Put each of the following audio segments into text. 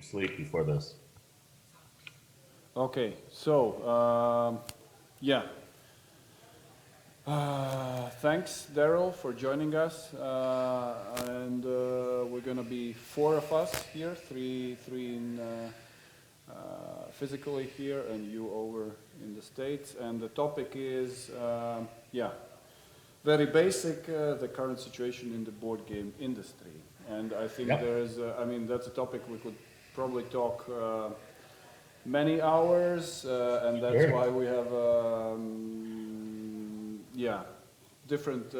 Sleep before this. Okay, so yeah. Thanks, Daryl, for joining us. And we're going to be four of us here, three in physically here, and you over in the States. And the topic is, yeah, very basic, the current situation in the board game industry. And I think there's, I mean, that's a topic we could probably talk many hours, and that's why we have, yeah, different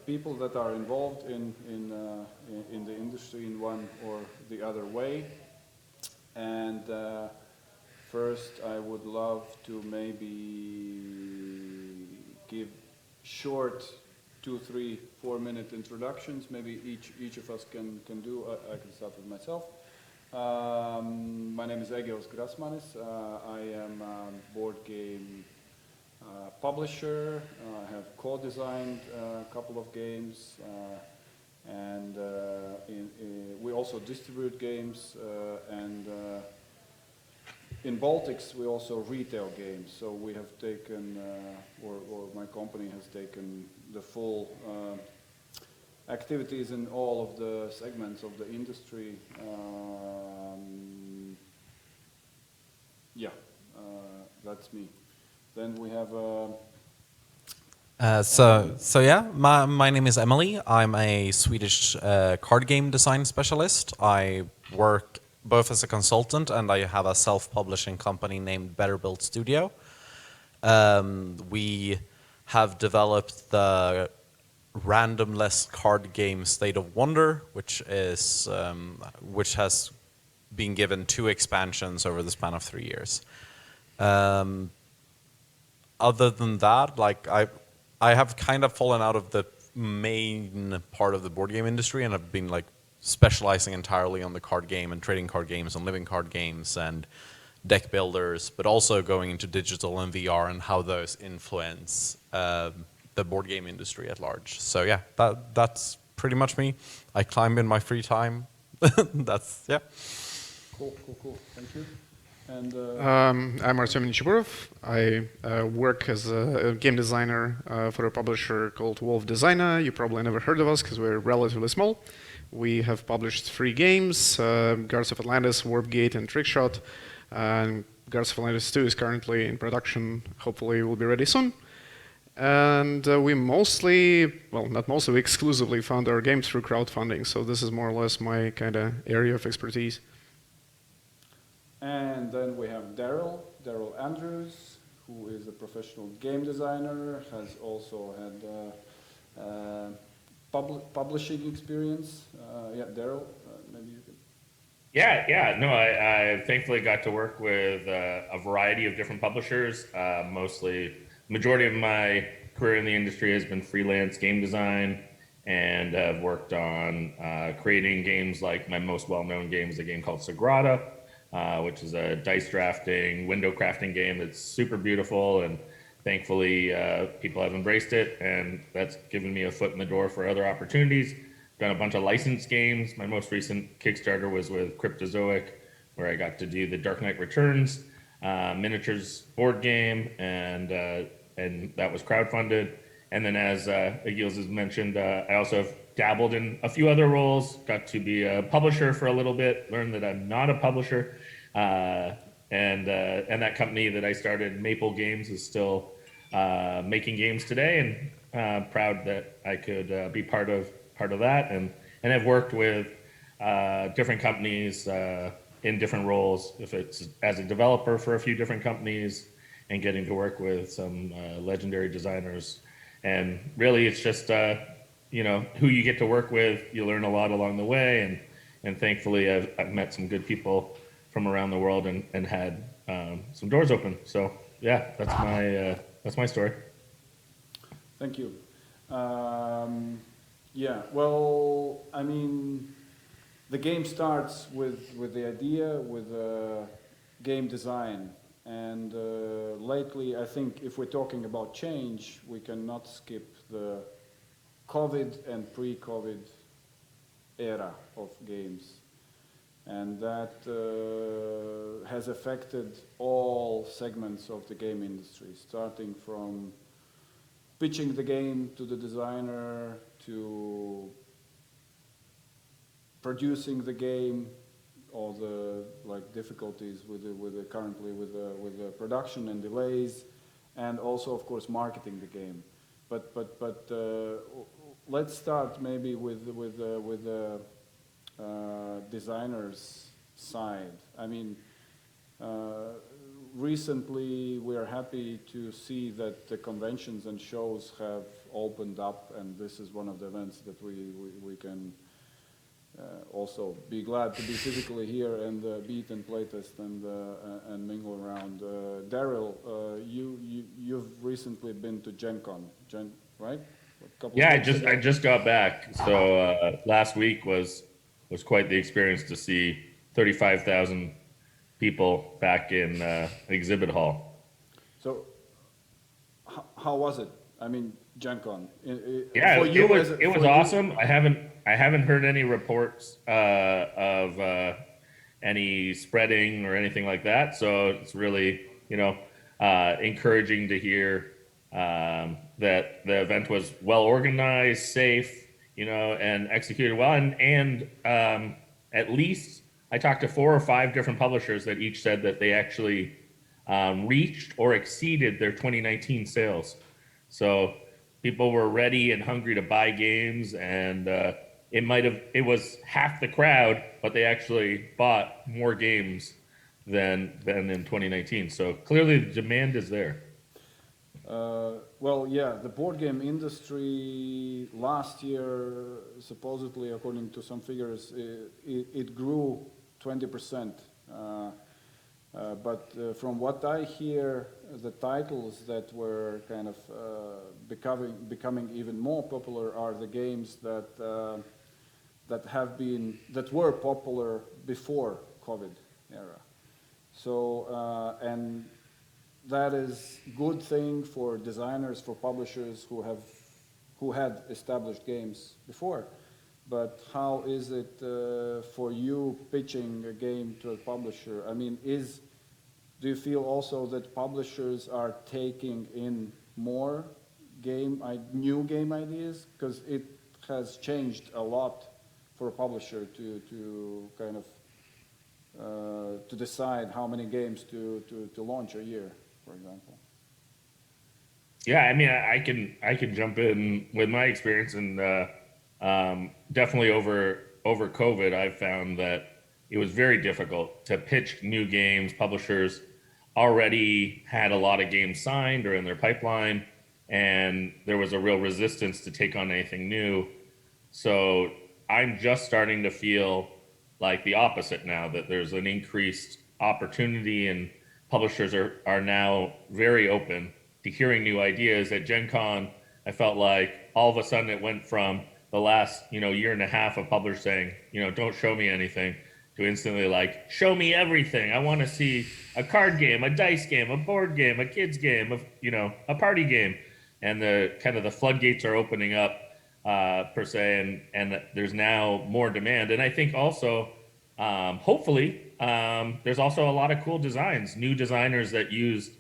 people that are involved in the industry in one or the other way. And first, I would love to maybe give short 2, 3, 4 minute introductions. Maybe each of us can do. I can start with myself. My name is Egils Grasmanis. I am a board game publisher. I have co-designed a couple of games, and we also distribute games, and in Baltics we also retail games. So we have taken, or my company has taken the full activities in all of the segments of the industry. Yeah, that's me. Then we have. So yeah, my name is Emelie. I'm a Swedish card game design specialist. I work both as a consultant and I have a self-publishing company named BetterBuilt Studio. We have developed the randomless card game State of Wonder, which has been given 2 expansions over the span of 3 years. Other than that, like I have kind of fallen out of the main part of the board game industry, and I've been like specializing entirely on the card game and trading card games and living card games and deck builders, but also going into digital and VR and how those influence the board game industry at large. So yeah, that's pretty much me. I climb in my free time. That's, yeah. Cool. Thank you. And I'm Artem Nicipurovs. I work as a game designer for a publisher called Wolff Designa. You probably never heard of us because we're relatively small. We have published 3 games, Guards of Atlantis, Warpgate, and Trickshot. And Guards of Atlantis 2 is currently in production. Hopefully will be ready soon. And we mostly, well, not mostly, we exclusively found our games through crowdfunding. So this is more or less my kind of area of expertise. And then we have Daryl Andrews, who is a professional game designer, has also had publishing experience. Yeah, Daryl, maybe you could. Yeah. No, I thankfully got to work with a variety of different publishers. Majority of my career in the industry has been freelance game design, and I've worked on creating games. Like my most well-known game is a game called Sagrada, which is a dice drafting, window crafting game that's super beautiful, and thankfully people have embraced it, and that's given me a foot in the door for other opportunities. Done a bunch of licensed games. My most recent Kickstarter was with Cryptozoic, where I got to do the Dark Knight Returns miniatures board game, and that was crowdfunded. And then as Egils has mentioned, I also have dabbled in a few other roles, got to be a publisher for a little bit, learned that I'm not a publisher. And that company that I started, Maple Games, is still making games today, and proud that I could be part of that. And I've worked with different companies in different roles, if it's as a developer for a few different companies, and getting to work with some legendary designers. And really, it's just who you get to work with. You learn a lot along the way, and thankfully, I've met some good people from around the world and had some doors open. So yeah, that's my story. Thank you. Yeah, well, I mean, the game starts with the idea, with game design. And lately, I think if we're talking about change, we cannot skip the COVID and pre-COVID era of games. And that has affected all segments of the game industry, starting from pitching the game to the designer, to producing the game, all the difficulties with the production and delays, and also of course marketing the game. But let's start maybe with the designers side. I mean, recently we are happy to see that the conventions and shows have opened up, and this is one of the events that we can also be glad to be physically here and meet and playtest and mingle around. Daryl, you've recently been to Gen Con, right? Yeah, I just got back. So last week was quite the experience to see 35,000 people back in exhibit hall. So how was it? I mean, Gen Con. Yeah, for you, it was awesome. I haven't heard any reports of any spreading or anything like that. So it's really encouraging to hear that the event was well organized, safe, and executed well. And at least I talked to 4 or 5 different publishers that each said that they actually reached or exceeded their 2019 sales. So people were ready and hungry to buy games, and it was half the crowd, but they actually bought more games than in 2019. So clearly the demand is there. Well, yeah, the board game industry last year, supposedly, according to some figures, it grew 20%. But from what I hear, the titles that were kind of becoming even more popular are the games that were popular before COVID era. So and that is good thing for designers, for publishers who had established games before. But how is it for you pitching a game to a publisher? I mean, do you feel also that publishers are taking in more new game ideas? Because it has changed a lot for a publisher to kind of to decide how many games to launch a year, for example. Yeah, I mean, I can jump in with my experience, and definitely over COVID, I've found that it was very difficult to pitch new games. Publishers already had a lot of games signed or in their pipeline, and there was a real resistance to take on anything new. So I'm just starting to feel like the opposite now, that there's an increased opportunity, and publishers are now very open to hearing new ideas. At Gen Con, I felt like all of a sudden it went from the last year and a half of publishers saying, don't show me anything, to instantly like, show me everything. I want to see a card game, a dice game, a board game, a kids game, a party game. And the floodgates are opening up per se, and there's now more demand. And I think also, hopefully, there's also a lot of cool designs, new designers that used,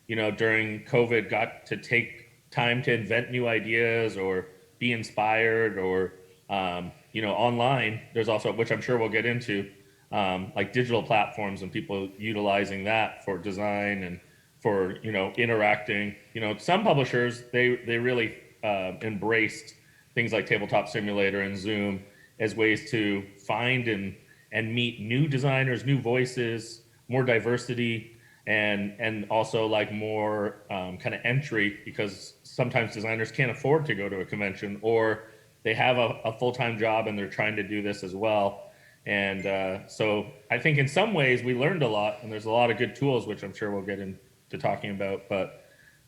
during COVID, got to take time to invent new ideas or be inspired, or, online. There's also, which I'm sure we'll get into, like digital platforms and people utilizing that for design and for, interacting. Some publishers, they really embraced things like Tabletop Simulator and Zoom as ways to find and meet new designers, new voices, more diversity, and also like more kind of entry, because sometimes designers can't afford to go to a convention, or they have a full-time job and they're trying to do this as well. And so I think in some ways we learned a lot, and there's a lot of good tools, which I'm sure we'll get into talking about. But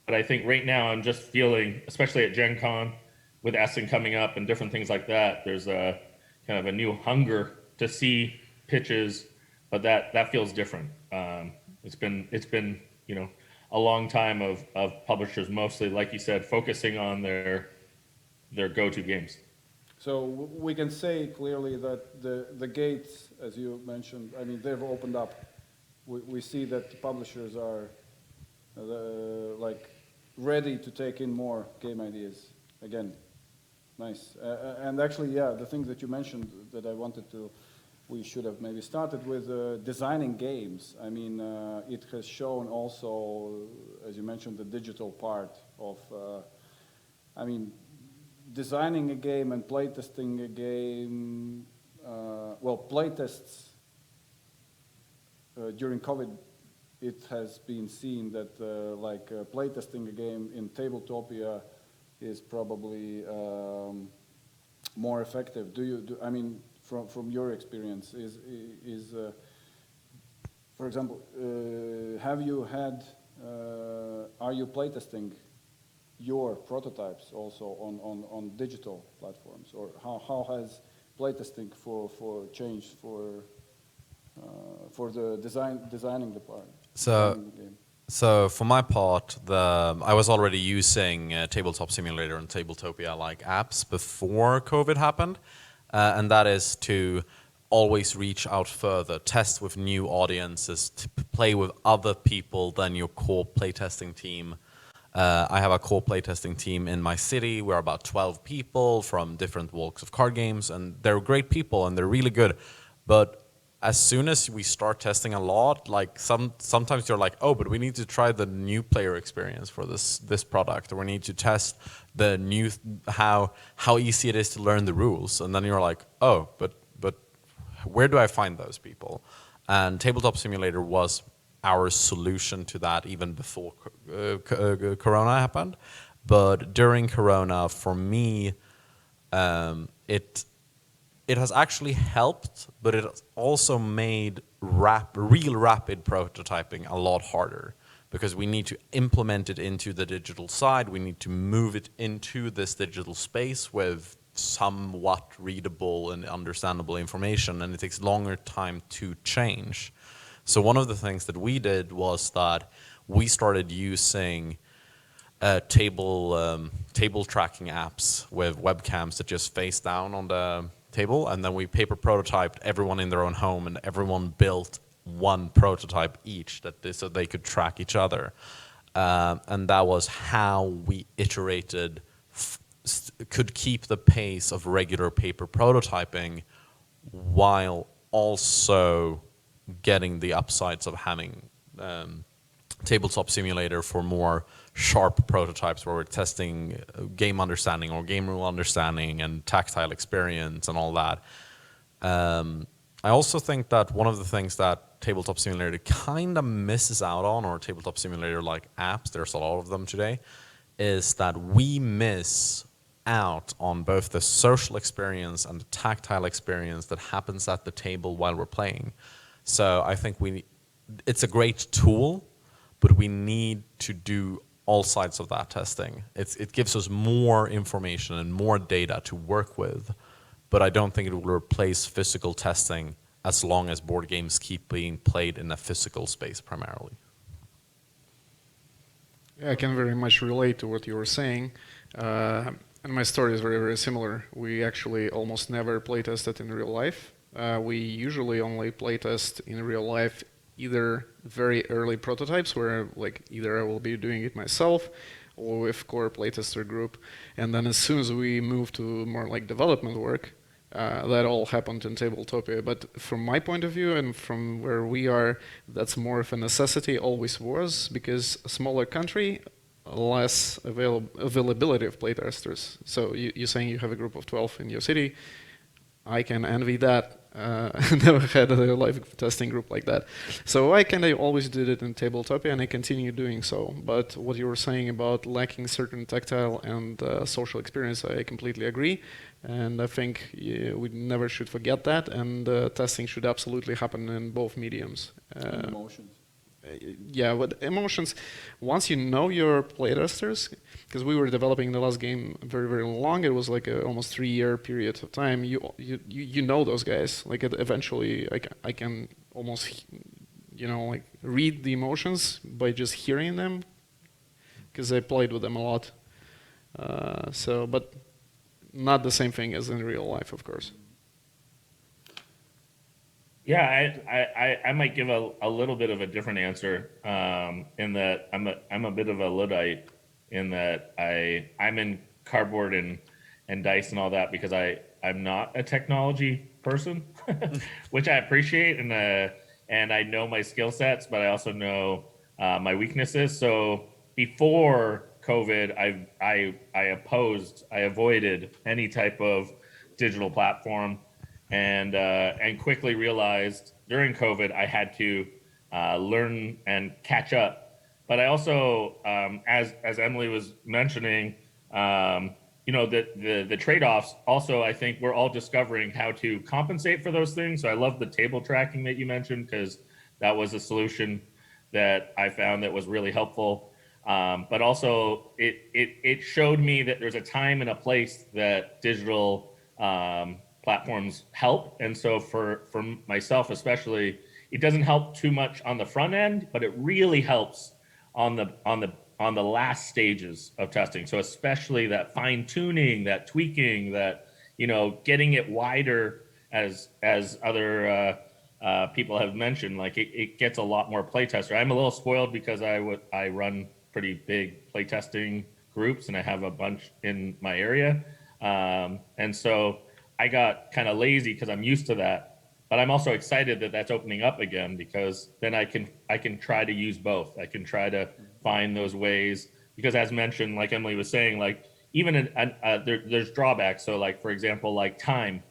I think right now I'm just feeling, especially at Gen Con, with Essen coming up and different things like that, there's a kind of a new hunger to see pitches, but that feels different. It's been a long time of publishers mostly, like you said, focusing on their go-to games. So we can say clearly that the gates, as you mentioned, I mean, they've opened up. We see that the publishers are like ready to take in more game ideas. Again, nice. And actually, yeah, the thing that you mentioned that I wanted to, we should have maybe started with designing games. I mean, it has shown also, as you mentioned, the digital part of, I mean, designing a game and playtesting a game, well, playtests during COVID, it has been seen that playtesting a game in Tabletopia is probably more effective. I mean, from your experience, for example, have you had, are you playtesting your prototypes also on digital platforms, or how has playtesting for changed for the designing the part? So for my part, I was already using Tabletop Simulator and Tabletopia like apps before COVID happened, and that is to always reach out further, test with new audiences, to play with other people than your core playtesting team. I have a core playtesting team in my city. We're about 12 people from different walks of card games, and they're great people and they're really good. But as soon as we start testing a lot, like sometimes you're like, oh, but we need to try the new player experience for this product, or we need to test the new how easy it is to learn the rules, and then you're like, oh, but where do I find those people? And Tabletop Simulator was our solution to that even before Corona happened. But during Corona, for me, it has actually helped, but it has also made real rapid prototyping a lot harder, because we need to implement it into the digital side. We need to move it into this digital space with somewhat readable and understandable information, and it takes longer time to change. So one of the things that we did was that we started using table tracking apps with webcams that just face down on the table, and then we paper prototyped everyone in their own home, and everyone built one prototype each so they could track each other. And that was how we iterated, could keep the pace of regular paper prototyping while also getting the upsides of having Tabletop Simulator for more sharp prototypes where we're testing game understanding or game rule understanding and tactile experience and all that. I also think that one of the things that Tabletop Simulator kind of misses out on, or Tabletop Simulator like apps, there's a lot of them today, is that we miss out on both the social experience and the tactile experience that happens at the table while we're playing. So I think it's a great tool, but we need to do all sides of that testing. It gives us more information and more data to work with, but I don't think it will replace physical testing as long as board games keep being played in a physical space primarily. Yeah, I can very much relate to what you were saying. And my story is very, very similar. We actually almost never playtested in real life. We usually only playtest in real life either very early prototypes where either I will be doing it myself or with core playtester group. And then as soon as we move to more like development work, that all happened in Tabletopia. But from my point of view and from where we are, that's more of a necessity, always was, because a smaller country, less availability of playtesters. So you're saying you have a group of 12 in your city. I can envy that. Never had a live testing group like that. So I kind of always did it in Tabletopia, and I continue doing so. But what you were saying about lacking certain tactile and social experience, I completely agree. And I think we never should forget that, and testing should absolutely happen in both mediums. Emotions. Yeah, but emotions, once you know your playtesters, because we were developing the last game very, very long, it was like a almost 3-year period of time, you know those guys. Like eventually I can almost, read the emotions by just hearing them, because I played with them a lot. But not the same thing as in real life, of course. Yeah, I might give a little bit of a different answer, in that I'm a bit of a Luddite, in that I'm in cardboard and dice and all that because I'm not a technology person, which I appreciate, and I know my skill sets, but I also know my weaknesses. So before COVID, I avoided any type of digital platform, and quickly realized during COVID I had to learn and catch up. But I also, as Emelie was mentioning, the trade-offs. Also, I think we're all discovering how to compensate for those things. So I love the table tracking that you mentioned, because that was a solution that I found that was really helpful. But also, it showed me that there's a time and a place that digital platforms help. And so for myself especially, it doesn't help too much on the front end, but it really helps on the last stages of testing. So especially that fine tuning, that tweaking, that getting it wider, as other people have mentioned, like it gets a lot more playtester. I'm a little spoiled because I run pretty big playtesting groups, and I have a bunch in my area, and so I got kind of lazy because I'm used to that. But I'm also excited that that's opening up again, because then I can try to use both. I can try to find those ways, because as mentioned, like Emelie was saying, like even there's drawbacks. So like, for example, like time,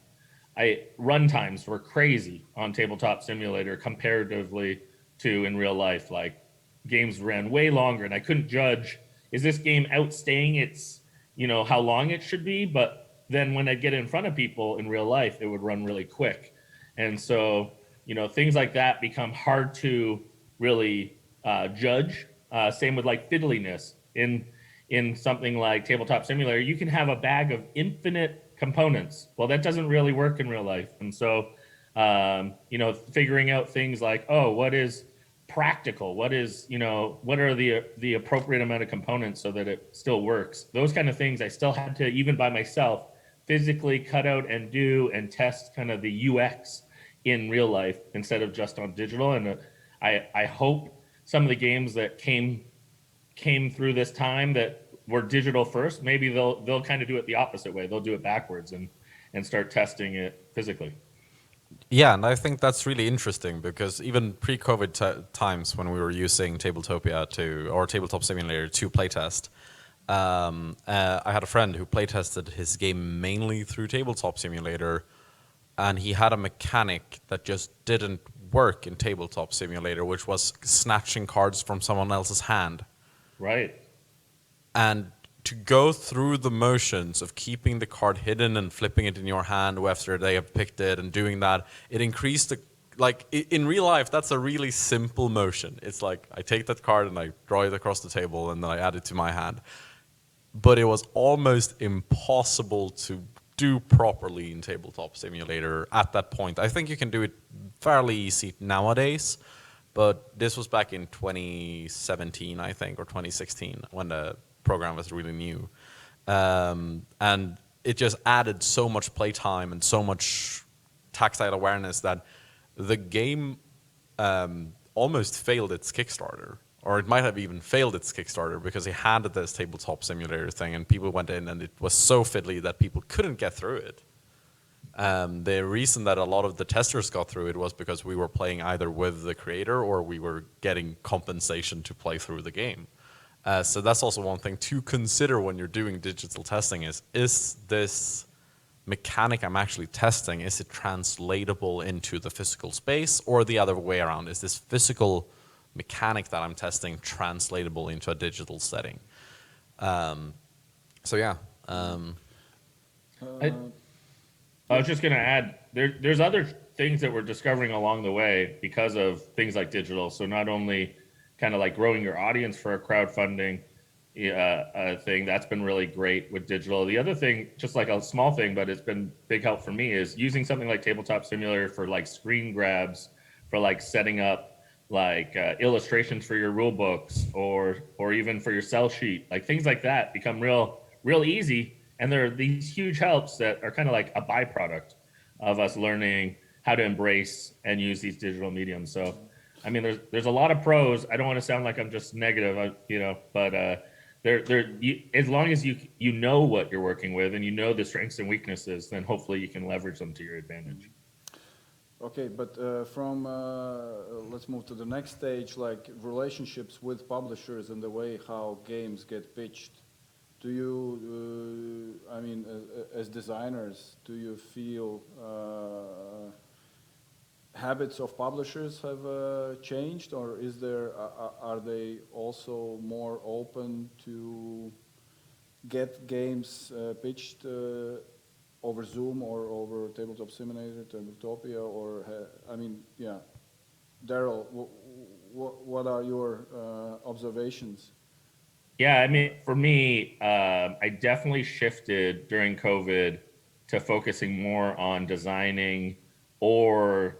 run times were crazy on Tabletop Simulator comparatively to in real life. Like games ran way longer, and I couldn't judge, is this game outstaying its how long it should be? But then when I get in front of people in real life, it would run really quick. And so, things like that become hard to really judge. Same with like fiddliness. In something like Tabletop Simulator, you can have a bag of infinite components. Well, that doesn't really work in real life. And so, figuring out things like, what is practical? What is, what are the appropriate amount of components so that it still works? Those kind of things I still had to, even by myself, physically cut out and do and test kind of the UX in real life instead of just on digital. And I hope some of the games that came through this time that were digital first, maybe they'll kind of do it the opposite way. They'll do it backwards and start testing it physically. Yeah, and I think that's really interesting, because even pre-COVID times, when we were using Tabletopia or Tabletop Simulator to playtest, I had a friend who playtested his game mainly through Tabletop Simulator, and he had a mechanic that just didn't work in Tabletop Simulator, which was snatching cards from someone else's hand. Right. And to go through the motions of keeping the card hidden and flipping it in your hand after they have picked it and doing that, it increased the... Like, in real life, that's a really simple motion. It's like, I take that card and I draw it across the table and then I add it to my hand. But it was almost impossible to do properly in Tabletop Simulator at that point. I think you can do it fairly easy nowadays, but this was back in 2017, I think, or 2016, when the program was really new. And it just added so much playtime and so much tactile awareness that the game almost failed its Kickstarter. Or it might have even failed its Kickstarter, because it had this Tabletop Simulator thing, and people went in and it was so fiddly that people couldn't get through it. The reason that a lot of the testers got through it was because we were playing either with the creator or we were getting compensation to play through the game. So that's also one thing to consider when you're doing digital testing is this mechanic I'm actually testing, is it translatable into the physical space, or the other way around? Is this physical mechanic that I'm testing translatable into a digital setting? So yeah. I was just going to add, there's other things that we're discovering along the way because of things like digital. So not only kind of like growing your audience for a crowdfunding thing, that's been really great with digital. The other thing, just like a small thing, but it's been big help for me, is using something like Tabletop Simulator for like screen grabs, for like setting up like illustrations for your rule books, or even for your sell sheet. Like things like that become real easy. And there are these huge helps that are kind of like a byproduct of us learning how to embrace and use these digital mediums. So, I mean, there's a lot of pros. I don't want to sound like I'm just negative, but as long as you know what you're working with and you know the strengths and weaknesses, then hopefully you can leverage them to your advantage. Okay, but let's move to the next stage, like relationships with publishers and the way how games get pitched. Do you, as designers, do you feel habits of publishers have changed, or are they also more open to get games pitched over Zoom or over Tabletop Simulator, Tabletopia, or Daryl, what are your observations? Yeah, I mean, for me, I definitely shifted during COVID to focusing more on designing or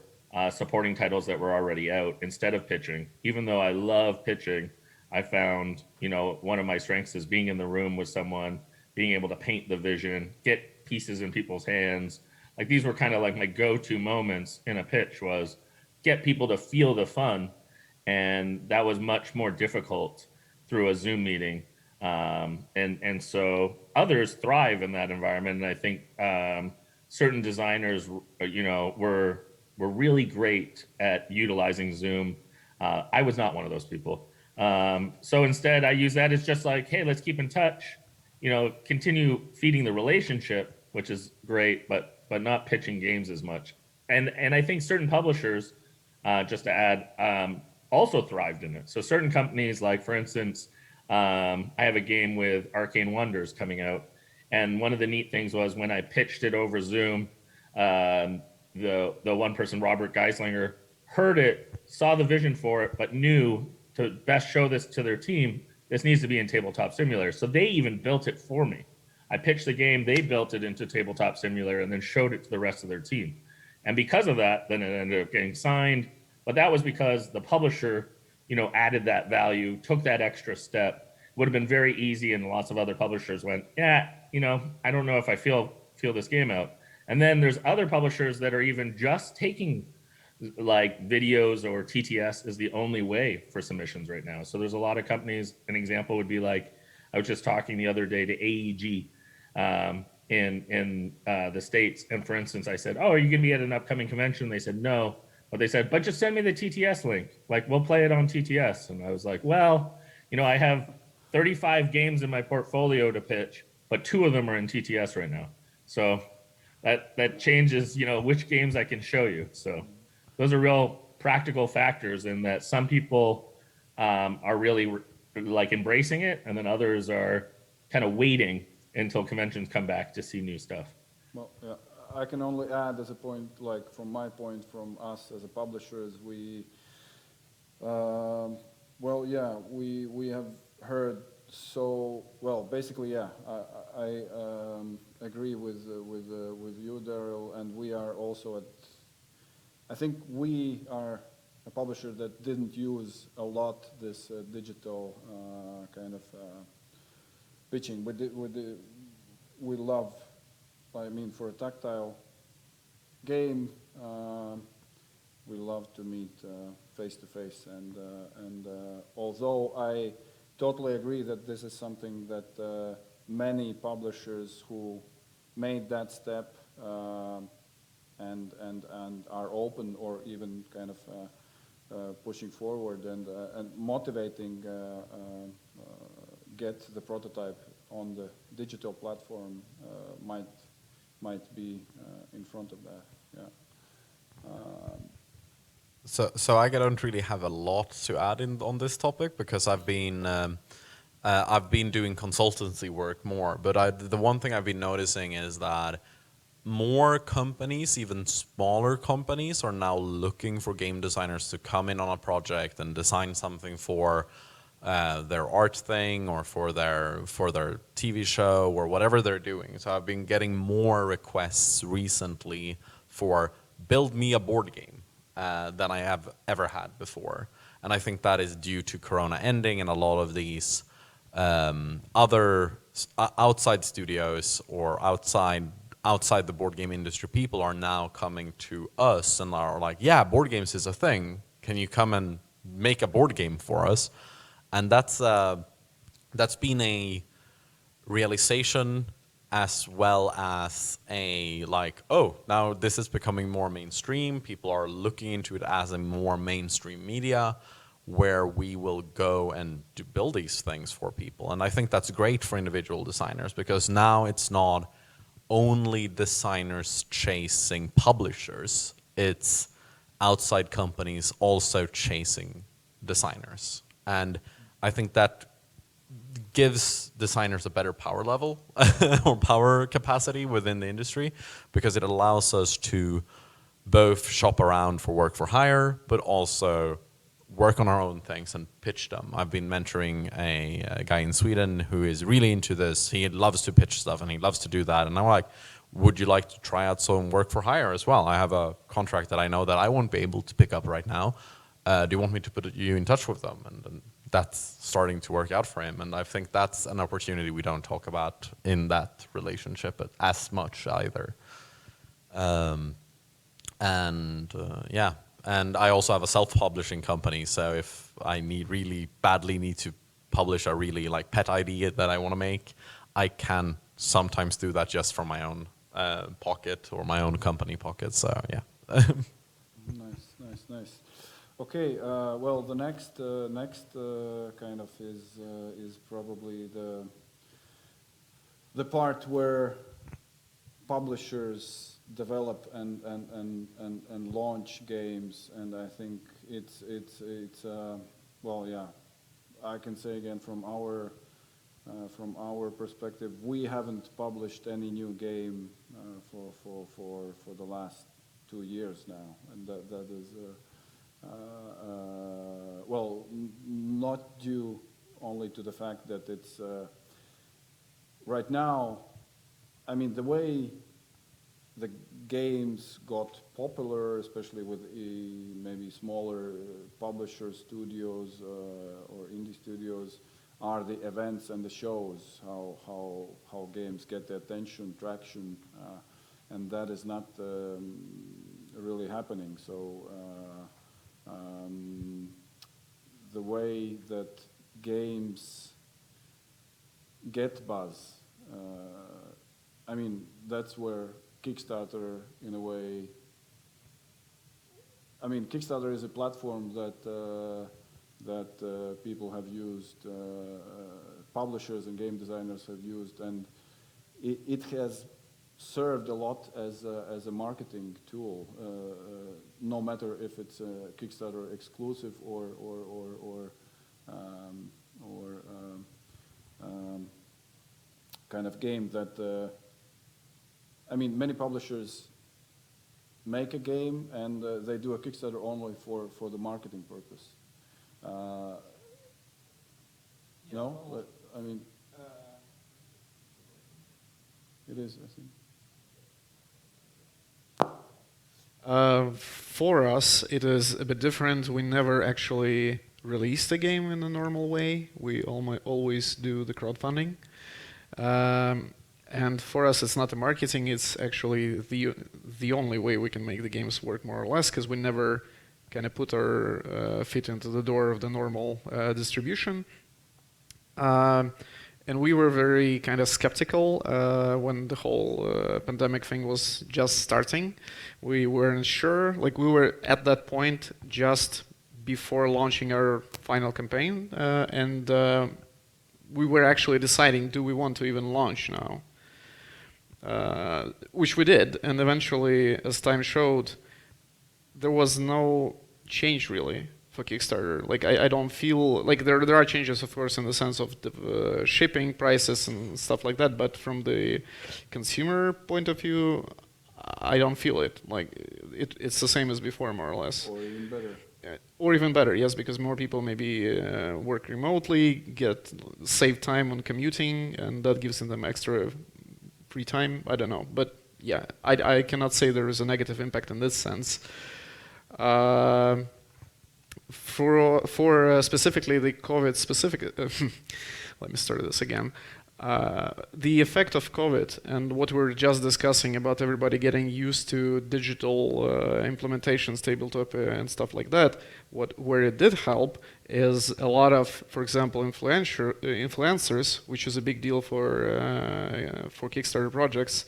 supporting titles that were already out instead of pitching. Even though I love pitching, I found, one of my strengths is being in the room with someone, being able to paint the vision, get pieces in people's hands. Like these were kind of like my go-to moments in a pitch was get people to feel the fun. And that was much more difficult through a Zoom meeting. And so others thrive in that environment. And I think certain designers, were really great at utilizing Zoom. I was not one of those people. So instead I use that as just like, hey, let's keep in touch, continue feeding the relationship, which is great, but not pitching games as much. And I think certain publishers, just to add, also thrived in it. So certain companies, like for instance, I have a game with Arcane Wonders coming out, and one of the neat things was when I pitched it over Zoom, the one person, Robert Geislinger, heard it, saw the vision for it, but knew to best show this to their team, this needs to be in Tabletop Simulator. So they even built it for me. I pitched the game, they built it into Tabletop Simulator and then showed it to the rest of their team. And because of that, then it ended up getting signed. But that was because the publisher, added that value, took that extra step. Would have been very easy, and lots of other publishers went, yeah, I don't know if I feel this game out. And then there's other publishers that are even just taking like videos or TTS is the only way for submissions right now. So there's a lot of companies. An example would be like, I was just talking the other day to AEG in the States. And for instance, I said, oh, are you going to be at an upcoming convention? They said, no. But they said, but just send me the TTS link. Like, we'll play it on TTS. And I was like, well, I have 35 games in my portfolio to pitch, but 2 of them are in TTS right now. So that changes, which games I can show you. So those are real practical factors in that some people are really like embracing it, and then others are kind of waiting until conventions come back to see new stuff. Well, yeah, I can only add as a point, like from my point, from us as a publishers, we have heard basically, yeah, I agree with you, Daryl, and we are also I think we are a publisher that didn't use a lot this digital kind of pitching. We love, for a tactile game, we love to meet face to face. And although I totally agree that this is something that many publishers who made that step and are open or even kind of pushing forward and motivating get the prototype on the digital platform might be in front of that. Yeah. So I don't really have a lot to add on this topic because I've been doing consultancy work more. But the one thing I've been noticing is that more companies, even smaller companies, are now looking for game designers to come in on a project and design something for their art thing or for their TV show or whatever they're doing. So I've been getting more requests recently for build me a board game than I have ever had before. And I think that is due to Corona ending and a lot of these other outside studios or outside the board game industry, people are now coming to us and are like, yeah, board games is a thing. Can you come and make a board game for us? And that's been a realization as well as a like, oh, now this is becoming more mainstream. People are looking into it as a more mainstream media where we will go and build these things for people. And I think that's great for individual designers because now it's not only designers chasing publishers. It's outside companies also chasing designers. And I think that gives designers a better power level or power capacity within the industry because it allows us to both shop around for work for hire, but also work on our own things and pitch them. I've been mentoring a guy in Sweden who is really into this. He loves to pitch stuff and he loves to do that. And I'm like, would you like to try out some work for hire as well? I have a contract that I know that I won't be able to pick up right now. Do you want me to put you in touch with them? And that's starting to work out for him. And I think that's an opportunity we don't talk about in that relationship as much either. Yeah. And I also have a self-publishing company, so if I really badly need to publish a really like pet idea that I want to make, I can sometimes do that just from my own pocket or my own company pocket. So yeah. Nice. Okay, well, the next kind of is probably the part where publishers develop and launch games, and I think it's well, yeah, I can say again from our perspective, we haven't published any new game for the last 2 years now, and that is well, not due only to the fact that it's right now. I mean, the way the games got popular, especially with maybe smaller publisher studios or indie studios, are the events and the shows, how games get the attention, traction, and that is not really happening. So the way that games get buzz, I mean, that's where Kickstarter, in a way, I mean, Kickstarter is a platform that people have used, publishers and game designers have used, and it has served a lot as a marketing tool, no matter if it's a Kickstarter exclusive or kind of game that. I mean, many publishers make a game and they do a Kickstarter only for the marketing purpose. No? Well, I mean, it is, I think. For us, it is a bit different. We never actually release the game in a normal way. We always do the crowdfunding. And for us, it's not the marketing, it's actually the only way we can make the games work more or less, because we never kind of put our feet into the door of the normal distribution. And we were very kind of skeptical when the whole pandemic thing was just starting. We weren't sure, like we were at that point just before launching our final campaign, and we were actually deciding, do we want to even launch now? Which we did, and eventually, as time showed, there was no change really for Kickstarter. Like I don't feel like there are changes, of course, in the sense of the shipping prices and stuff like that. But from the consumer point of view, I don't feel it. Like it's the same as before, more or less. Or even better. Or even better, yes, because more people maybe work remotely, save time on commuting, and that gives them extra free time. I don't know, but yeah, I cannot say there is a negative impact in this sense. For specifically the COVID specific, let me start this again. The effect of COVID and what we're just discussing about everybody getting used to digital implementations, tabletop and stuff like that, where it did help is a lot of, for example, influencers, which is a big deal for Kickstarter projects,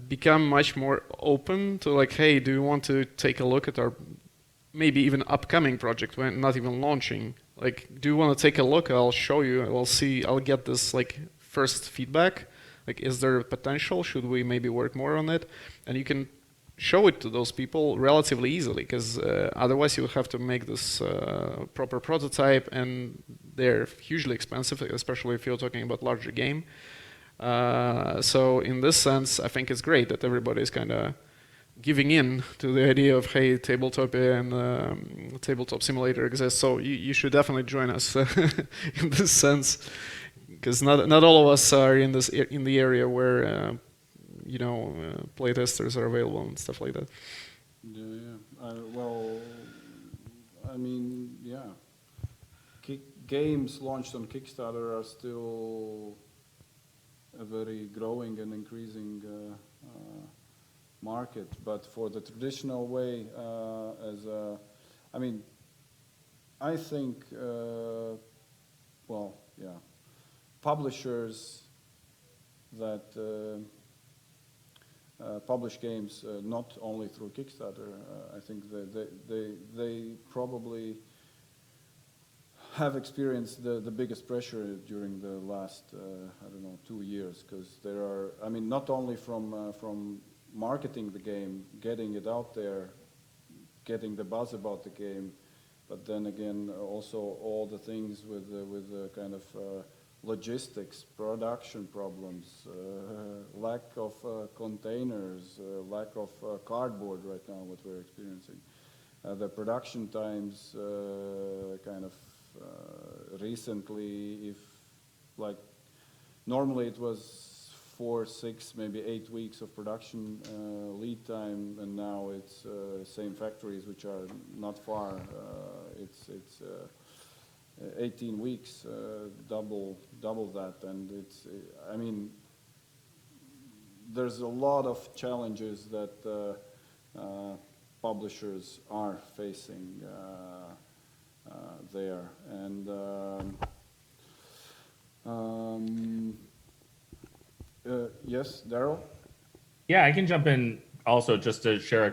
become much more open to like, hey, do you want to take a look at our maybe even upcoming project when not even launching? Like, do you want to take a look? I'll show you. I'll get this like first feedback. Like, is there potential? Should we maybe work more on it? And you can show it to those people relatively easily, because otherwise you have to make this proper prototype, and they're hugely expensive, especially if you're talking about larger game. So in this sense, I think it's great that everybody's kind of giving in to the idea of, hey, tabletop and tabletop simulator exists. So you should definitely join us in this sense, because not all of us are in the area where playtesters are available and stuff like that. Games launched on Kickstarter are still a very growing and increasing market, but for the traditional way, I think, publishers that publish games not only through Kickstarter, I think they probably have experienced the biggest pressure during the last 2 years, because there are, not only from marketing the game, getting it out there, getting the buzz about the game, but then again also all the things with the kind of logistics, production problems, lack of containers, lack of cardboard right now, what we're experiencing. The production times recently, normally it was 4, 6, maybe 8 weeks of production lead time, and now it's same factories which are not far. It's 18 weeks, double that, and there's a lot of challenges that publishers are facing there, and yes, Daryl? Yeah, I can jump in also just to share a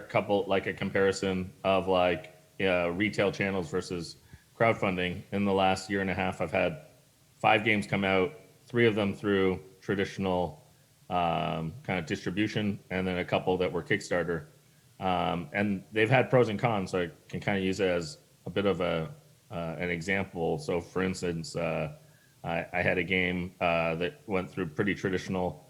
comparison of retail channels versus crowdfunding. In the last year and a half, I've had 5 games come out, 3 of them through traditional kind of distribution, and then a couple that were Kickstarter. And they've had pros and cons, so I can kind of use it as a bit of an example. So for instance, I had a game that went through pretty traditional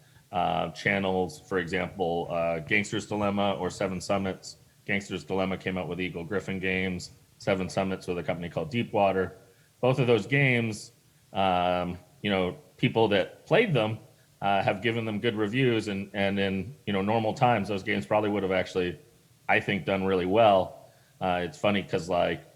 channels. For example, Gangster's Dilemma or Seven Summits. Gangster's Dilemma came out with Eagle Griffin Games. Seven Summits with a company called Deepwater. Both of those games, people that played them have given them good reviews, and in normal times, those games probably would have actually, I think, done really well. It's funny because,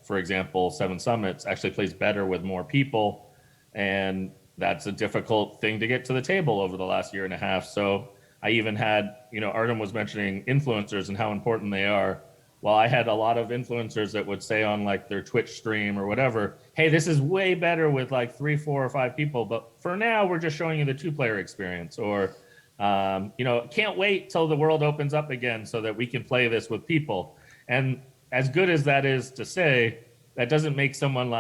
for example, Seven Summits actually plays better with more people, and that's a difficult thing to get to the table over the last year and a half. So I even had, Artem was mentioning influencers and how important they are. Well, I had a lot of influencers that would say on their Twitch stream or whatever, hey, this is way better with 3, 4, or 5 people, but for now we're just showing you the 2-player experience, or can't wait till the world opens up again so that we can play this with people. And as good as that is to say, that doesn't make someone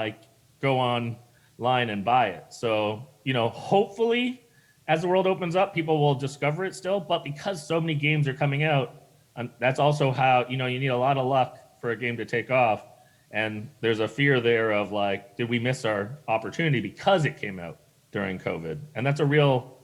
go online and buy it. So, hopefully as the world opens up, people will discover it still, but because so many games are coming out, that's also how, you need a lot of luck for a game to take off. And there's a fear there of did we miss our opportunity because it came out during COVID? And that's a real,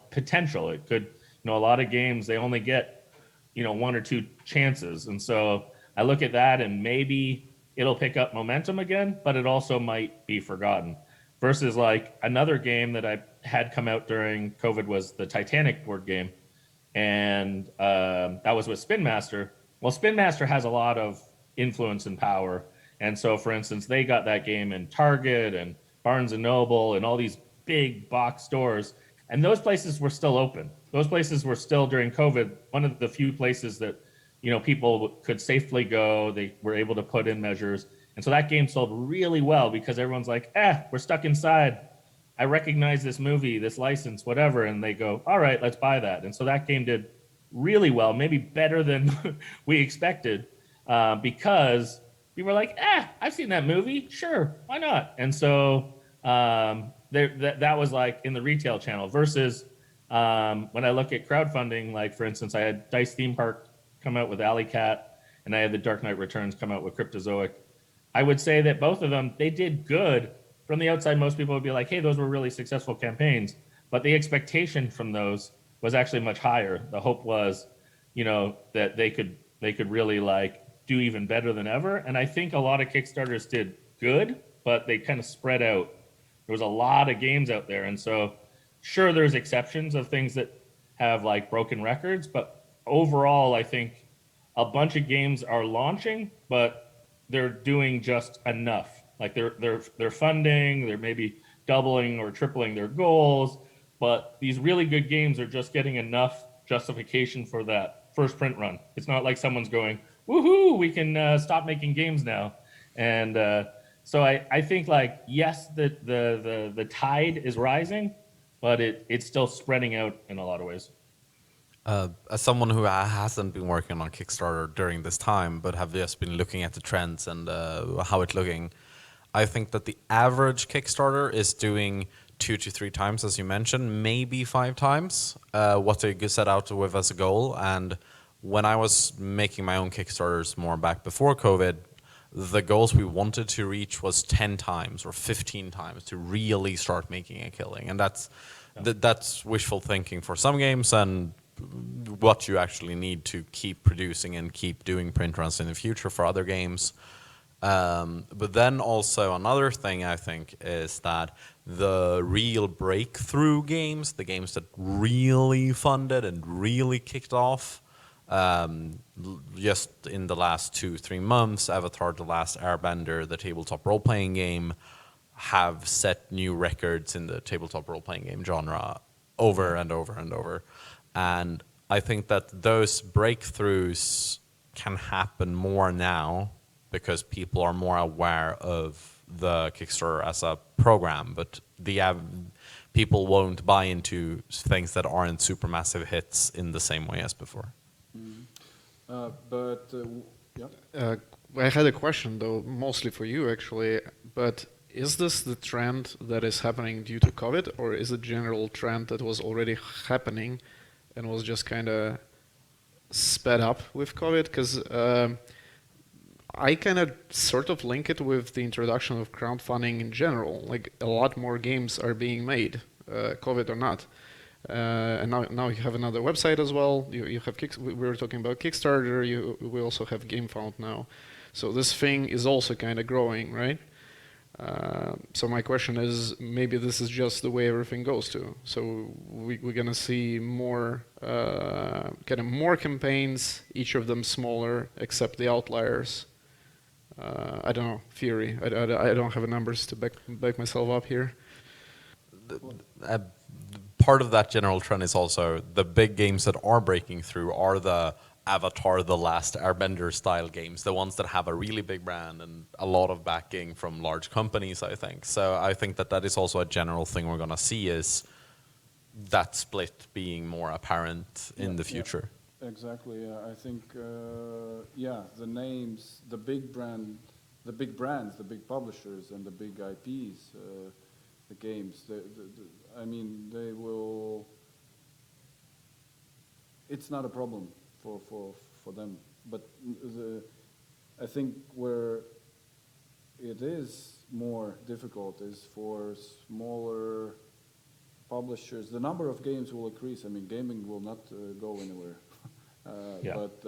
potential. It could, a lot of games, they only get, 1 or 2 chances. And so I look at that and maybe it'll pick up momentum again, but it also might be forgotten. Versus another game that I had come out during COVID was the Titanic board game. And that was with Spin Master. Well, Spin Master has a lot of influence and power. And so, for instance, they got that game in Target and Barnes & Noble and all these big box stores, and those places were still open. Those places were still, during COVID, one of the few places that, you know, people could safely go. They were able to put in measures. And so that game sold really well because everyone's like, we're stuck inside. I recognize this movie, this license, whatever. And they go, all right, let's buy that. And so that game did really well, maybe better than we expected, because people were like, I've seen that movie. Sure, why not? And so that was like in the retail channel versus when I look at crowdfunding, like for instance, I had Dice Theme Park come out with Alley Cat, and I had the Dark Knight Returns come out with Cryptozoic. I would say that both of them, they did good. From the outside, most people would be like, hey, those were really successful campaigns. But the expectation from those was actually much higher. The hope was, you know, that they could really like do even better than ever. And I think a lot of Kickstarters did good, but they kind of spread out. There was a lot of games out there. And so sure, there's exceptions of things that have like broken records, but overall, I think a bunch of games are launching, but they're doing just enough. Like they're funding, they're maybe doubling or tripling their goals, but these really good games are just getting enough justification for that first print run. It's not like someone's going, woohoo, we can stop making games now. And so I think like, yes, the tide is rising, but it's still spreading out in a lot of ways. As someone who hasn't been working on Kickstarter during this time, but have just been looking at the trends and how it's looking, I think that the average Kickstarter is doing 2 to 3 times, as you mentioned, maybe 5 times what they set out with as a goal. And when I was making my own Kickstarters more back before COVID, the goals we wanted to reach was 10 times or 15 times to really start making a killing. And that's wishful thinking for some games and what you actually need to keep producing and keep doing print runs in the future for other games. But then also another thing I think is that the real breakthrough games, the games that really funded and really kicked off, just in the last 2-3 months, Avatar: The Last Airbender, the tabletop role-playing game, have set new records in the tabletop role-playing game genre over and over and over. And I think that those breakthroughs can happen more now because people are more aware of the Kickstarter as a program, but people won't buy into things that aren't supermassive hits in the same way as before. I had a question, though, mostly for you, actually. But is this the trend that is happening due to COVID, or is it a general trend that was already happening and was just kind of sped up with COVID? Because I kind of sort of link it with the introduction of crowdfunding in general. Like, a lot more games are being made, COVID or not. And now you have another website as well. You have we were talking about Kickstarter. We also have GameFound now. So this thing is also kind of growing, right? So my question is, maybe this is just the way everything goes to. So we're gonna see more kind of more campaigns, each of them smaller, except the outliers. I don't know, theory. I don't have numbers to back myself up here. Part of that general trend is also the big games that are breaking through are the Avatar: The Last Airbender style games, the ones that have a really big brand and a lot of backing from large companies, I think. So I think that is also a general thing we're going to see, is that split being more apparent in the future. Yeah, exactly. I think, the names, the big brands, the big publishers and the big IPs, the games, I mean, they will, it's not a problem for them. But I think where it is more difficult is for smaller publishers. The number of games will increase. I mean, gaming will not go anywhere. But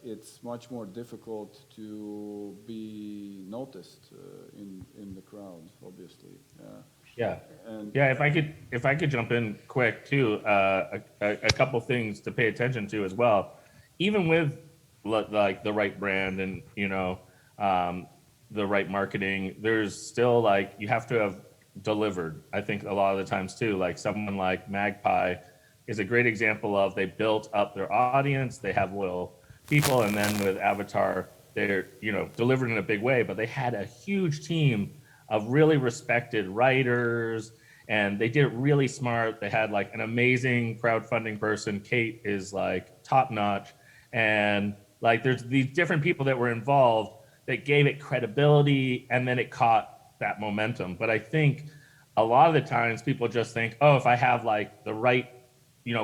it's much more difficult to be noticed in the crowd, obviously. If I could jump in quick too, a couple things to pay attention to as well. Even with like the right brand and, you know, the right marketing, there's still like, you have to have delivered. I think a lot of the times too, like someone like Magpie is a great example of they built up their audience, they have loyal people, and then with Avatar, they're delivered in a big way. But they had a huge team of really respected writers, and they did it really smart. They had like an amazing crowdfunding person. Kate is like top notch, and like there's these different people that were involved that gave it credibility, and then it caught that momentum. But I think a lot of the times people just think, oh, if I have like the right,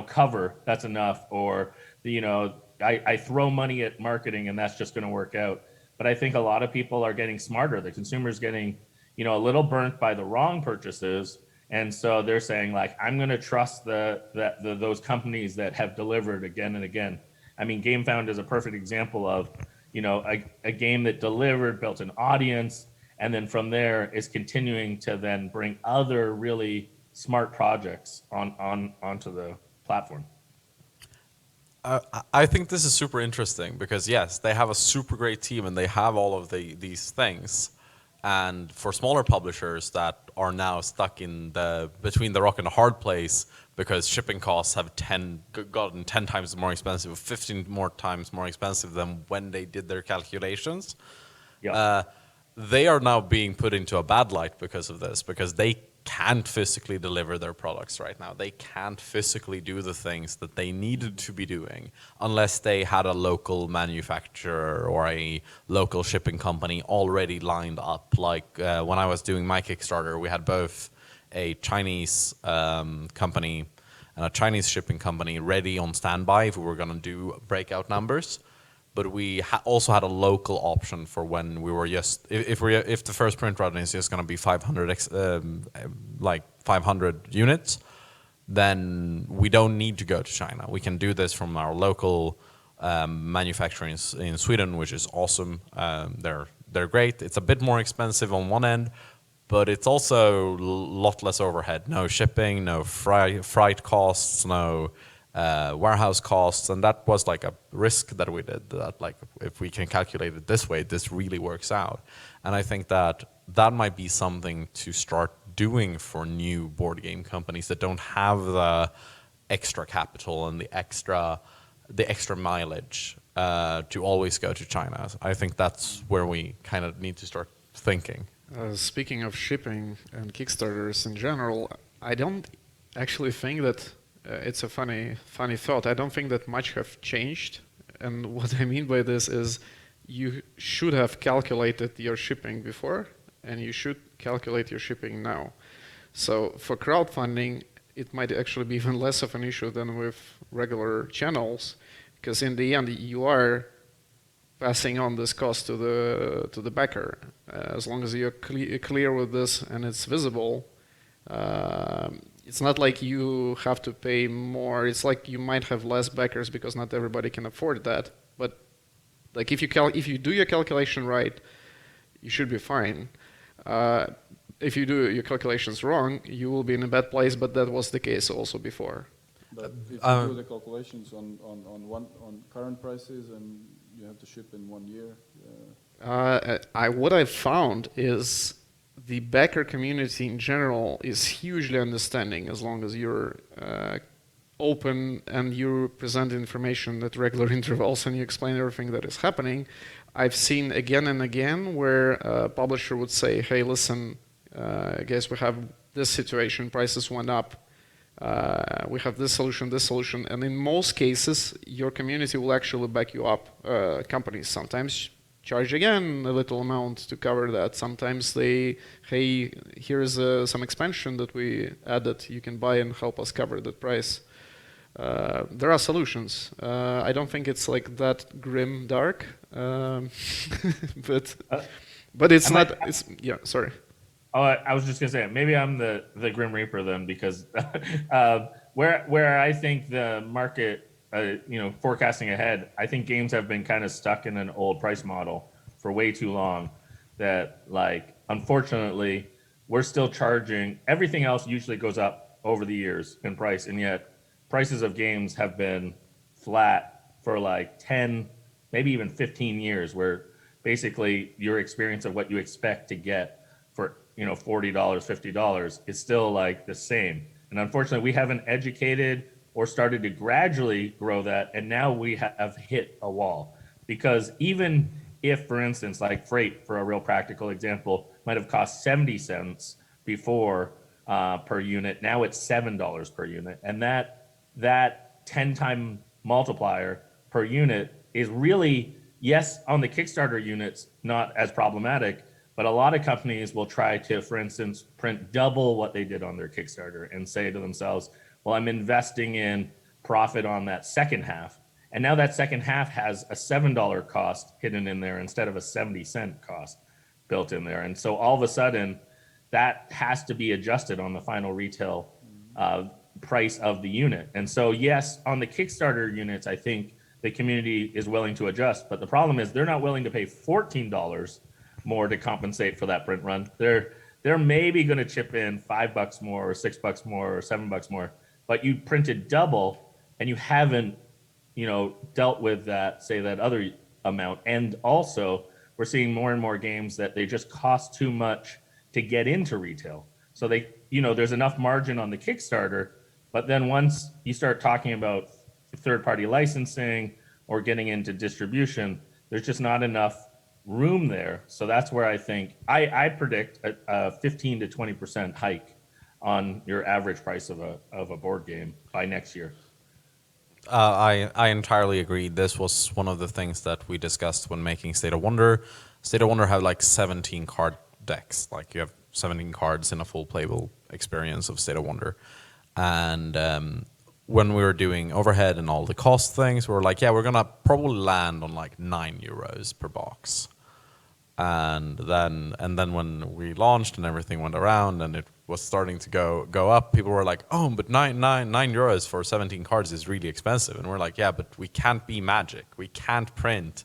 cover, that's enough. Or, I throw money at marketing and that's just going to work out. But I think a lot of people are getting smarter. The consumer's getting, a little burnt by the wrong purchases. And so they're saying like, I'm going to trust those companies that have delivered again and again. I mean, GameFound is a perfect example of, a game that delivered, built an audience, and then from there is continuing to then bring other really smart projects onto the platform. I think this is super interesting because yes, they have a super great team and they have all of these things. And for smaller publishers that are now stuck in between the rock and a hard place because shipping costs have gotten 10 times more expensive, 15 more times more expensive than when they did their calculations. Yeah. They are now being put into a bad light because of this, because they can't physically deliver their products right now. They can't physically do the things that they needed to be doing unless they had a local manufacturer or a local shipping company already lined up. Like when I was doing my Kickstarter, we had both a Chinese company and a Chinese shipping company ready on standby if we were going to do breakout numbers. But we also had a local option for when we were just if the first print run is just going to be 500 units, then we don't need to go to China. We can do this from our local manufacturing in Sweden, which is awesome. They're great. It's a bit more expensive on one end, but it's also a lot less overhead. No shipping, no freight costs, no warehouse costs, and that was like a risk that we did, that like if we can calculate it this way, this really works out. And I think that might be something to start doing for new board game companies that don't have the extra capital and the extra mileage to always go to China. I think that's where we kind of need to start thinking. Speaking of shipping and Kickstarters in general, I don't actually think that it's a funny thought. I don't think that much have changed. And what I mean by this is you should have calculated your shipping before, and you should calculate your shipping now. So for crowdfunding, it might actually be even less of an issue than with regular channels, because in the end, you are passing on this cost to the backer. As long as you're clear with this and it's visible, it's not like you have to pay more. It's like you might have less backers because not everybody can afford that. But like if you do your calculation right, you should be fine. If you do your calculations wrong, you will be in a bad place. But that was the case also before. But if you do the calculations on current prices and you have to ship in 1 year. What I've found is the backer community in general is hugely understanding as long as you're open and you present information at regular intervals and you explain everything that is happening. I've seen again and again where a publisher would say, hey, listen, guys, we have this situation, prices went up. We have this solution, and in most cases, your community will actually back you up. Companies sometimes charge again a little amount to cover that. Sometimes they, hey, here's some expansion that we added, you can buy and help us cover the price. There are solutions. I don't think it's like that grim dark, but it's not. It's yeah. Sorry. Oh, I was just gonna say maybe I'm the Grim Reaper then, because where I think the market, forecasting ahead, I think games have been kind of stuck in an old price model for way too long. That like unfortunately we're still charging. Everything else usually goes up over the years in price, and yet prices of games have been flat for like 10, maybe even 15 years, where basically your experience of what you expect to get for $40, $50, it's still like the same. And unfortunately, we haven't educated or started to gradually grow that. And now we have hit a wall, because even if, for instance, like freight, for a real practical example, might have cost 70 cents before per unit, now it's $7 per unit. And that 10-time multiplier per unit is really, yes, on the Kickstarter units, not as problematic, but a lot of companies will try to, for instance, print double what they did on their Kickstarter and say to themselves, well, I'm investing in profit on that second half. And now that second half has a $7 cost hidden in there instead of a 70-cent cost built in there. And so all of a sudden, that has to be adjusted on the final retail price of the unit. And so, yes, on the Kickstarter units, I think the community is willing to adjust. But the problem is they're not willing to pay $14 more to compensate for that print run. They're maybe going to chip in $5 more or $6 more or $7 more, but you printed double and you haven't, dealt with that, say, that other amount. And also, we're seeing more and more games that they just cost too much to get into retail. So there's enough margin on the Kickstarter, but then once you start talking about third-party licensing or getting into distribution, there's just not enough room there. So that's where I think I predict a 15 to 20% hike on your average price of a board game by next year. I entirely agree. This was one of the things that we discussed when making State of Wonder. State of Wonder had like 17 card decks. Like you have 17 cards in a full playable experience of State of Wonder. And when we were doing overhead and all the cost things, we were like, yeah, we're going to probably land on like €9 per box. And then when we launched and everything went around and it was starting to go up, people were like, oh, but €9 for 17 cards is really expensive. And we're like, yeah, but we can't be Magic. We can't print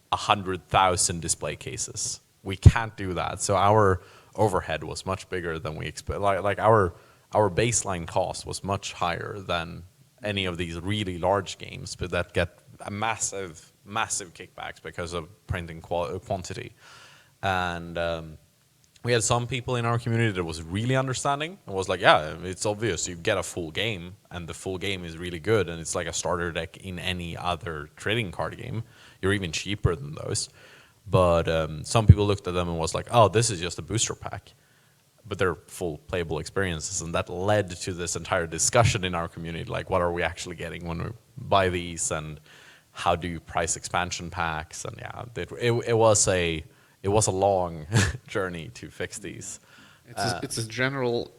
100,000 display cases. We can't do that. So our overhead was much bigger than we expect. Like our baseline cost was much higher than any of these really large games, but that get a massive kickbacks because of printing quantity. And we had some people in our community that was really understanding and was like, yeah, it's obvious you get a full game and the full game is really good and it's like a starter deck in any other trading card game. You're even cheaper than those. But some people looked at them and was like, oh, this is just a booster pack. But they're full playable experiences, and that led to this entire discussion in our community, like what are we actually getting when we buy these, and how do you price expansion packs? And yeah, it was a long journey to fix these. It's a general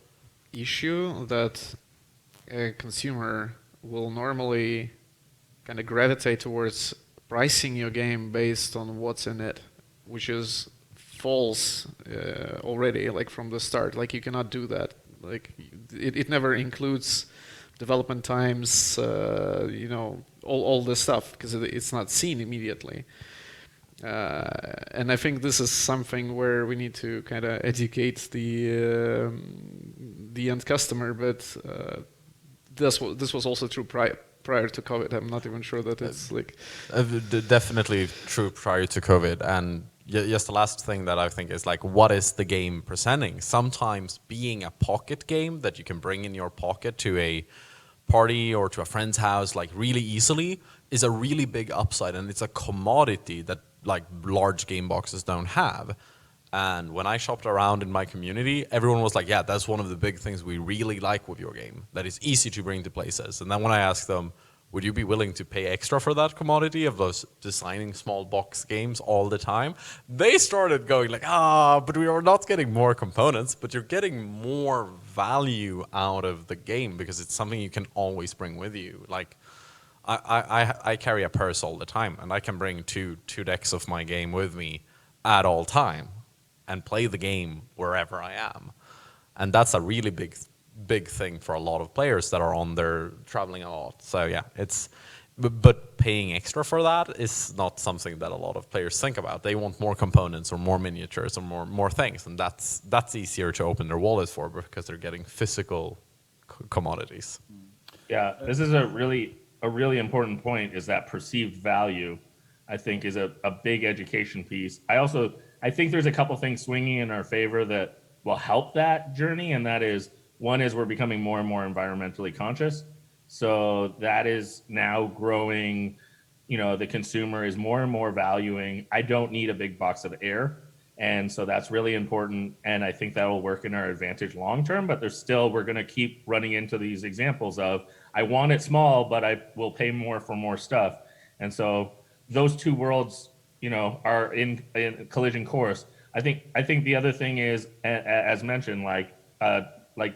issue that a consumer will normally kind of gravitate towards pricing your game based on what's in it, which is false already, like from the start. Like you cannot do that. Like it never includes development times, all this stuff, because it's not seen immediately. And I think this is something where we need to kind of educate the end customer. But this was also true prior to COVID. I'm not even sure that it's like definitely true prior to COVID. And just the last thing that I think is like, what is the game presenting? Sometimes being a pocket game that you can bring in your pocket to a party or to a friend's house like really easily is a really big upside, and it's a commodity that like large game boxes don't have. And when I shopped around in my community, everyone was like, yeah, that's one of the big things we really like with your game, that is easy to bring to places. And then when I asked them, would you be willing to pay extra for that commodity of those designing small box games all the time? They started going like, but we are not getting more components, but you're getting more value out of the game because it's something you can always bring with you. Like, I carry a purse all the time, and I can bring two decks of my game with me at all time and play the game wherever I am. And that's a really big thing for a lot of players that are on their traveling a lot. So yeah, but paying extra for that is not something that a lot of players think about. They want more components or more miniatures or more things, and that's easier to open their wallets for because they're getting physical commodities. Yeah, this is a really important point, is that perceived value. I think is a big education piece. I think there's a couple things swinging in our favor that will help that journey. And that is, one is we're becoming more and more environmentally conscious. So that is now growing. The consumer is more and more valuing, I don't need a big box of air. And so that's really important. And I think that will work in our advantage long term. But we're going to keep running into these examples of, I want it small, but I will pay more for more stuff. And so those two worlds, are in collision course. I think the other thing is, as mentioned, like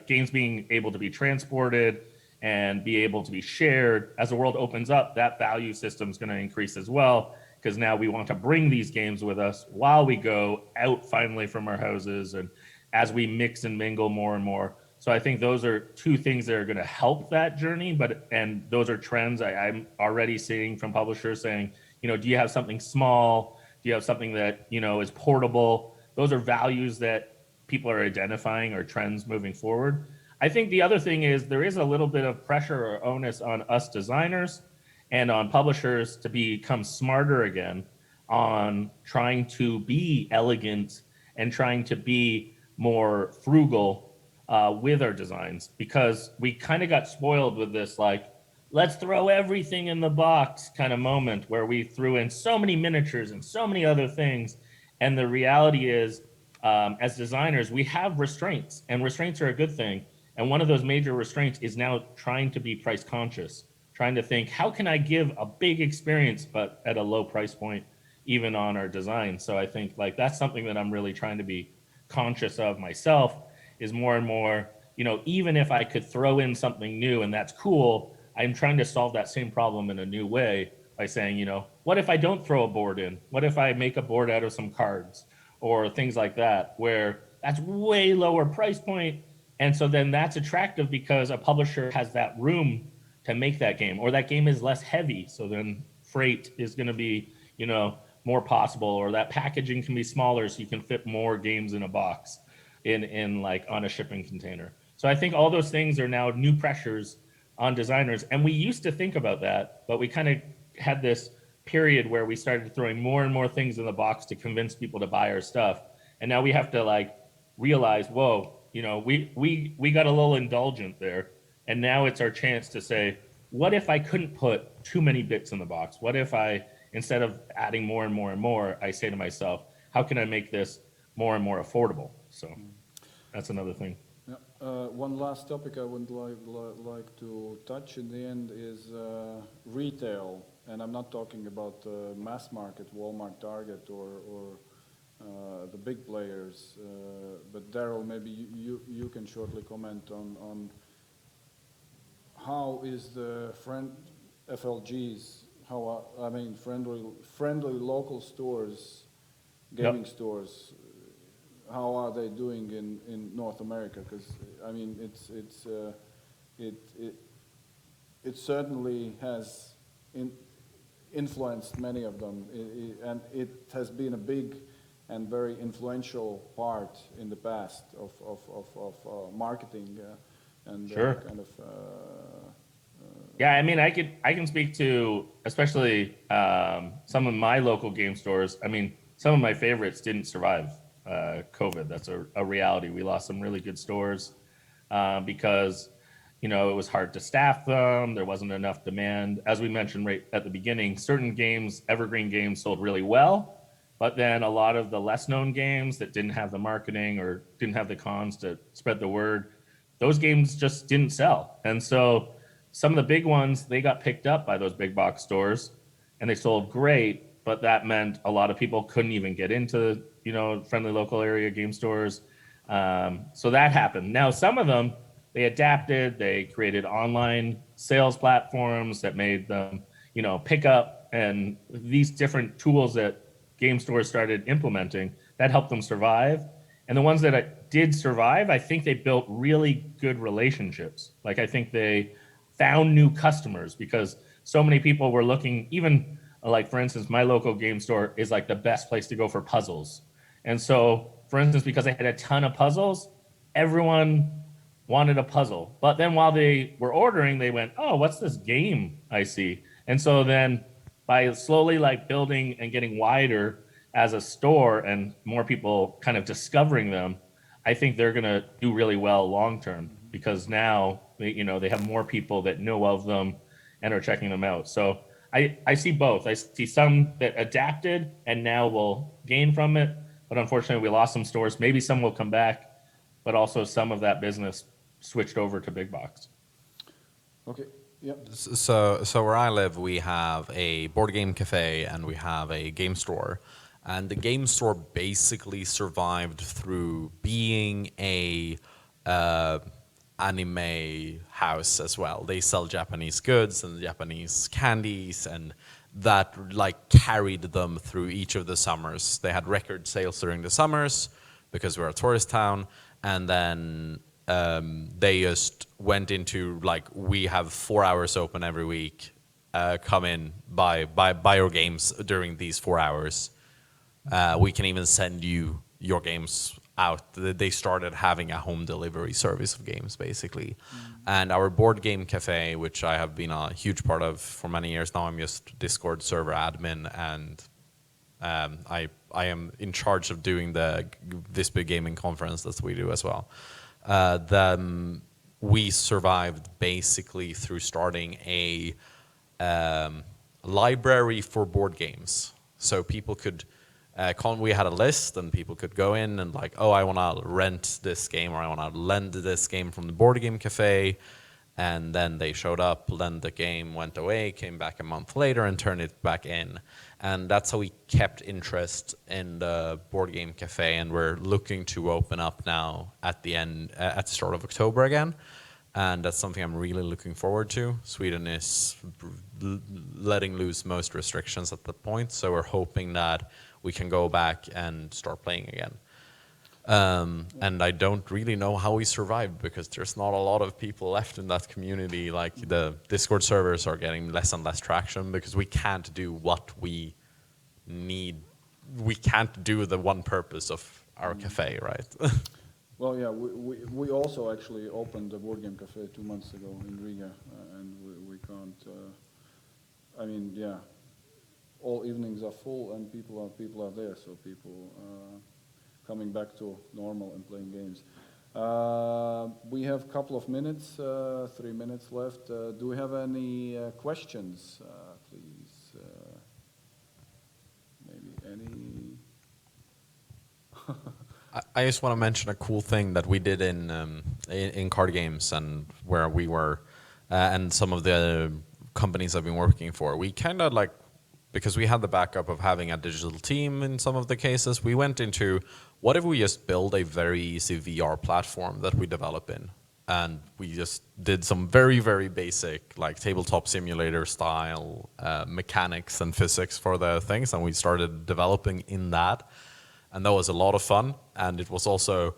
games being able to be transported and be able to be shared. As the world opens up, that value system is going to increase as well, because now we want to bring these games with us while we go out finally from our houses and as we mix and mingle more and more. So I think those are two things that are going to help that journey. And those are trends I'm already seeing from publishers saying, do you have something small? Do you have something that, is portable? Those are values that people are identifying or trends moving forward. I think the other thing is there is a little bit of pressure or onus on us designers and on publishers to become smarter again on trying to be elegant and trying to be more frugal with our designs, because we kind of got spoiled with this, like, let's throw everything in the box kind of moment where we threw in so many miniatures and so many other things. And the reality is, as designers, we have restraints, and restraints are a good thing. And one of those major restraints is now trying to be price conscious, trying to think, how can I give a big experience, but at a low price point, even on our design? So I think that's something that I'm really trying to be conscious of myself, is more and more, even if I could throw in something new and that's cool, I'm trying to solve that same problem in a new way by saying, what if I don't throw a board in? What if I make a board out of some cards or things like that, where that's way lower price point. And so then that's attractive because a publisher has that room to make that game, or that game is less heavy. So then freight is going to be, more possible, or that packaging can be smaller so you can fit more games in a box in on a shipping container. So I think all those things are now new pressures on designers. And we used to think about that, but we kind of had this period where we started throwing more and more things in the box to convince people to buy our stuff. And now we have to realize, whoa, we got a little indulgent there. And now it's our chance to say, what if I couldn't put too many bits in the box? What if instead of adding more and more and more, I say to myself, how can I make this more and more affordable? So that's another thing. Yeah. One last topic I would like to touch in the end is retail. And I'm not talking about mass market, Walmart, Target, or the big players. But Daryl, maybe you can shortly comment on how is the FLGs, friendly local stores, gaming stores, how are they doing in North America? Because it certainly has influenced many of them, and it has been a big and very influential part in the past of marketing and Sure. Yeah, I can speak to especially some of my local game stores. Some of my favorites didn't survive COVID. That's a reality. We lost some really good stores because it was hard to staff them. There wasn't enough demand. As we mentioned right at the beginning, certain games, evergreen games, sold really well, but then a lot of the less known games that didn't have the marketing or didn't have the cons to spread the word, those games just didn't sell. And so some of the big ones, they got picked up by those big box stores and they sold great, but that meant a lot of people couldn't even get into, friendly local area game stores. So that happened. Now, some of them, they adapted, they created online sales platforms that made them, pick up, and these different tools that game stores started implementing, that helped them survive. And the ones that did survive, I think they built really good relationships. I think they found new customers because so many people were looking, even for instance, my local game store is the best place to go for puzzles. And so, for instance, because they had a ton of puzzles, everyone wanted a puzzle. But then while they were ordering, they went, oh, what's this game I see? And so then by slowly like building and getting wider as a store and more people kind of discovering them, I think they're going to do really well long term because now they have more people that know of them and are checking them out. So I see both. I see some that adapted and now will gain from it, but unfortunately we lost some stores. Maybe some will come back, but also some of that business switched over to big box. Okay. Yep. So where I live, we have a board game cafe and we have a game store. And the game store basically survived through being a anime house as well. They sell Japanese goods and Japanese candies, and that like carried them through each of the summers. They had record sales during the summers because we're a tourist town, and then they just went into like, we have 4 hours open every week. Come in, buy your games during these 4 hours. We can even send you your games out. They started having a home delivery service of games, basically. And our board game cafe, which I have been a huge part of for many years now, I'm just Discord server admin, and I am in charge of doing this big gaming conference that we do as well. We survived basically through starting a library for board games. So people could, we had a list and people could go in and like, oh, I want to rent this game or I want to lend this game from the board game cafe. And then they showed up, lent the game, went away, came back a month later and turned it back in. And that's how we kept interest in the board game cafe. And we're looking to open up now at the start of October again. And that's something I'm really looking forward to. Sweden is letting loose most restrictions at that point. So we're hoping that we can go back and start playing again. And I don't really know how we survived because there's not a lot of people left in that community. Like the Discord servers are getting less and less traction because we can't do what we need. We can't do the one purpose of our cafe, right? Well, yeah, we also actually opened the board game cafe 2 months ago in Riga, and we can't. I mean, yeah, all evenings are full and people are there, so people coming back to normal and playing games. We have a couple of minutes, 3 minutes left. Do we have any questions, please? Maybe any? I just want to mention a cool thing that we did in card games and where we were, and some of the companies I've been working for. We kind of like, because we had the backup of having a digital team in some of the cases, we went into, what if we just build a very easy VR platform that we develop in? And we just did some very, very basic, like tabletop simulator style mechanics and physics for the things, and we started developing in that. And that was a lot of fun, and it was also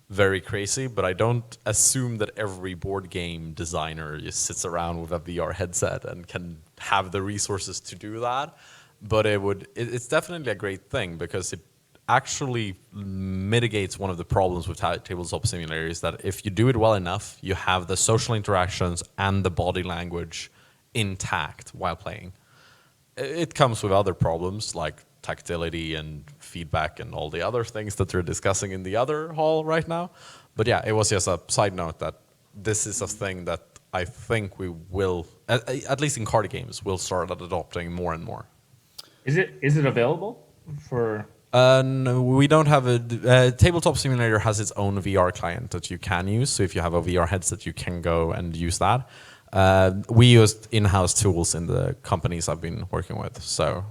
very crazy, but I don't assume that every board game designer just sits around with a VR headset and can have the resources to do that. But it's definitely a great thing because it actually mitigates one of the problems with tabletop simulators, that if you do it well enough, you have the social interactions and the body language intact while playing. It comes with other problems like tactility and feedback and all the other things that we're discussing in the other hall right now. But yeah, it was just a side note that this is a thing that I think we will, at least in card games, we'll start adopting more and more. Is it available for? No, we don't have a Tabletop Simulator has its own VR client that you can use. So if you have a VR headset, you can go and use that. We used in-house tools in the companies I've been working with. So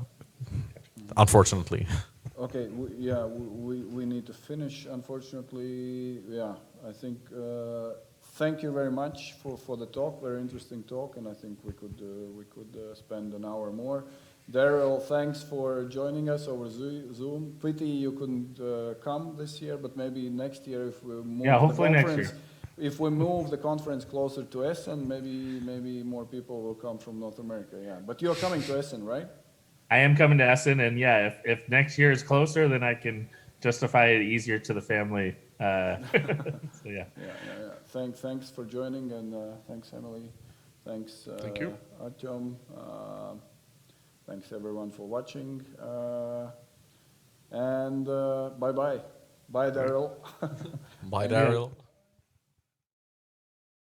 unfortunately. Okay, we need to finish, unfortunately. Yeah, I think, thank you very much for the talk, very interesting talk, and I think we could spend an hour more. Daryl, thanks for joining us over Zoom. Pity you couldn't come this year, but maybe next year if we move hopefully next year. If we move the conference closer to Essen, maybe more people will come from North America, yeah. But you're coming to Essen, right? I am coming to Essen, and yeah, if next year is closer, then I can justify it easier to the family. So yeah. Thanks for joining, and thanks, Emelie. Thanks, Thank you. Artyom. Thanks everyone for watching. And bye-bye. Bye, Daryl. Bye, Daryl.